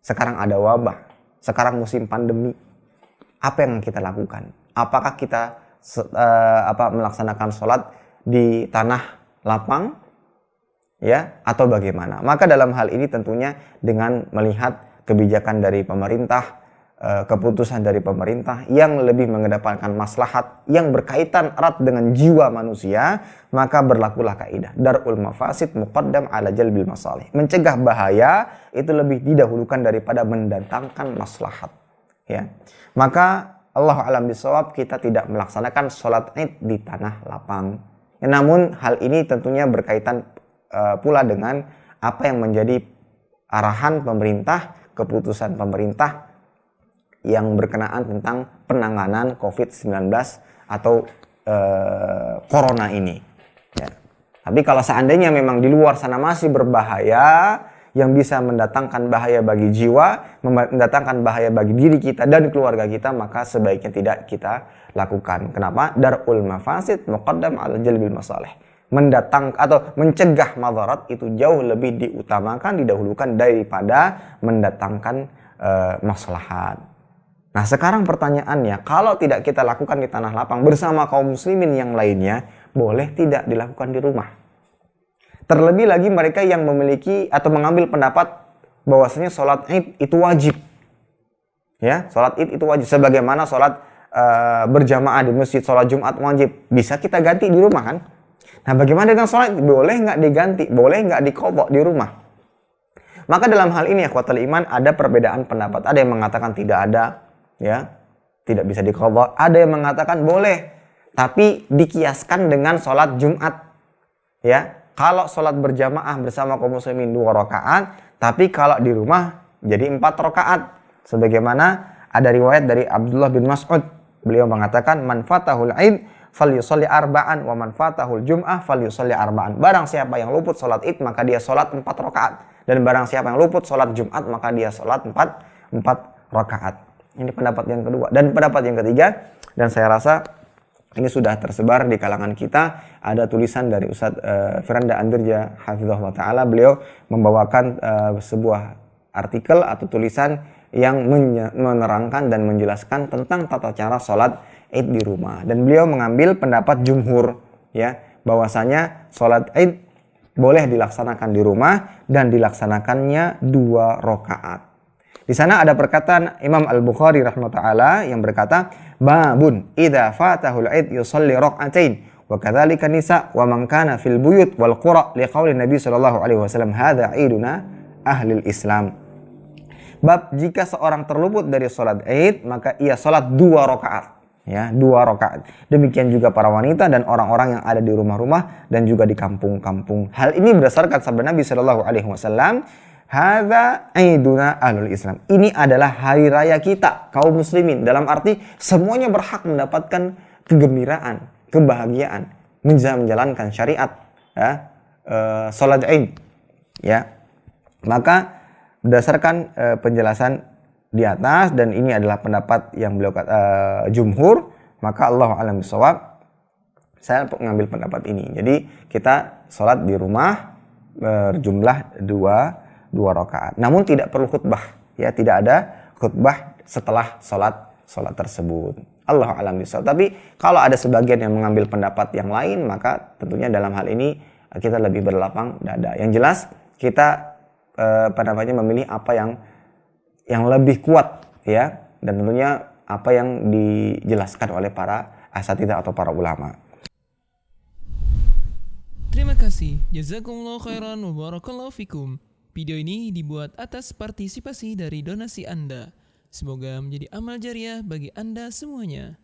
sekarang ada wabah, sekarang musim pandemi. Apa yang kita lakukan? Apakah kita melaksanakan sholat di tanah lapang, ya, atau bagaimana? Maka dalam hal ini tentunya dengan melihat kebijakan dari pemerintah, keputusan dari pemerintah yang lebih mengedepankan maslahat yang berkaitan erat dengan jiwa manusia, maka berlakulah kaidah darul mafasid muqaddam ala jalbil masalih. Mencegah bahaya itu lebih didahulukan daripada mendatangkan maslahat, ya. Maka Allah alam bisawab, kita tidak melaksanakan sholat Id di tanah lapang. Namun hal ini tentunya berkaitan pula dengan apa yang menjadi arahan pemerintah, keputusan pemerintah yang berkenaan tentang penanganan COVID-19 atau corona ini, ya. Tapi kalau seandainya memang di luar sana masih berbahaya, yang bisa mendatangkan bahaya bagi jiwa, mendatangkan bahaya bagi diri kita dan keluarga kita, maka sebaiknya tidak kita lakukan. Kenapa? Darul mafasid muqaddam ala jalbil masalih. Mencegah madarat itu jauh lebih diutamakan, didahulukan daripada mendatangkan maslahat. Nah, sekarang pertanyaannya, kalau tidak kita lakukan di tanah lapang bersama kaum muslimin yang lainnya, boleh tidak dilakukan di rumah? Terlebih lagi mereka yang memiliki atau mengambil pendapat bahwasanya sholat Id itu wajib. Ya, sholat Id itu wajib. Sebagaimana sholat berjamaah di masjid, sholat Jumat wajib. Bisa kita ganti di rumah kan? Nah, bagaimana dengan sholat? Boleh nggak diganti? Boleh nggak diqadha di rumah? Maka dalam hal ini, ikhwatul iman, ada perbedaan pendapat. Ada yang mengatakan tidak ada, ya, tidak bisa diqadha. Ada yang mengatakan boleh, tapi dikiaskan dengan sholat Jumat, ya. Kalau sholat berjamaah bersama kaum muslimin 2 rakaat, tapi kalau di rumah jadi 4 rakaat. Sebagaimana ada riwayat dari Abdullah bin Mas'ud, beliau mengatakan, man fatahul Id falyusalli arba'an wa man fatahul Jum'ah falyusalli arba'an. Barang siapa yang luput sholat Id maka dia sholat 4 rakaat, dan barang siapa yang luput sholat Jumat maka dia sholat 4 rakaat. Ini pendapat yang kedua. Dan pendapat yang ketiga, dan saya rasa ini sudah tersebar di kalangan kita, ada tulisan dari Ustadz Firanda Andirja hafizahullah ta'ala. Beliau membawakan sebuah artikel atau tulisan yang menerangkan dan menjelaskan tentang tata cara sholat Id di rumah. Dan beliau mengambil pendapat jumhur, ya, bahwasanya sholat Id boleh dilaksanakan di rumah dan dilaksanakannya 2 rakaat. Di sana ada perkataan Imam Al-Bukhari rahimahullah yang berkata, babun idza fatahul Id yusalli rak'atain wa kadzalika nisa wa man kana fil buyut wal qura liqauli Nabi sallallahu alaihi wasallam hadza iduna ahlil Islam. Bab jika seorang terluput dari salat Id maka ia salat 2 rakaat, ya, 2 rakaat. Demikian juga para wanita dan orang-orang yang ada di rumah-rumah dan juga di kampung-kampung. Hal ini berdasarkan sabda Nabi sallallahu alaihi wasallam, hadza iduna ahlul Islam. Ini adalah hari raya kita kaum muslimin, dalam arti semuanya berhak mendapatkan kegembiraan, kebahagiaan, menjalankan syariat, ya, salat Id, ya. Maka berdasarkan penjelasan di atas, dan ini adalah pendapat yang beliau jumhur, maka Allah a'lam bishawab, saya mengambil pendapat ini. Jadi kita salat di rumah berjumlah 2 rakaat. Namun tidak perlu khutbah, ya, tidak ada khutbah setelah salat tersebut. Allah a'lam bishawab. Tapi kalau ada sebagian yang mengambil pendapat yang lain, maka tentunya dalam hal ini kita lebih berlapang dada. Yang jelas kita memilih apa yang lebih kuat, ya, dan tentunya apa yang dijelaskan oleh para asatidzah atau para ulama. Terima kasih. Jazakumullah khairan wa barakallahu fikum. Video ini dibuat atas partisipasi dari donasi Anda. Semoga menjadi amal jariah bagi Anda semuanya.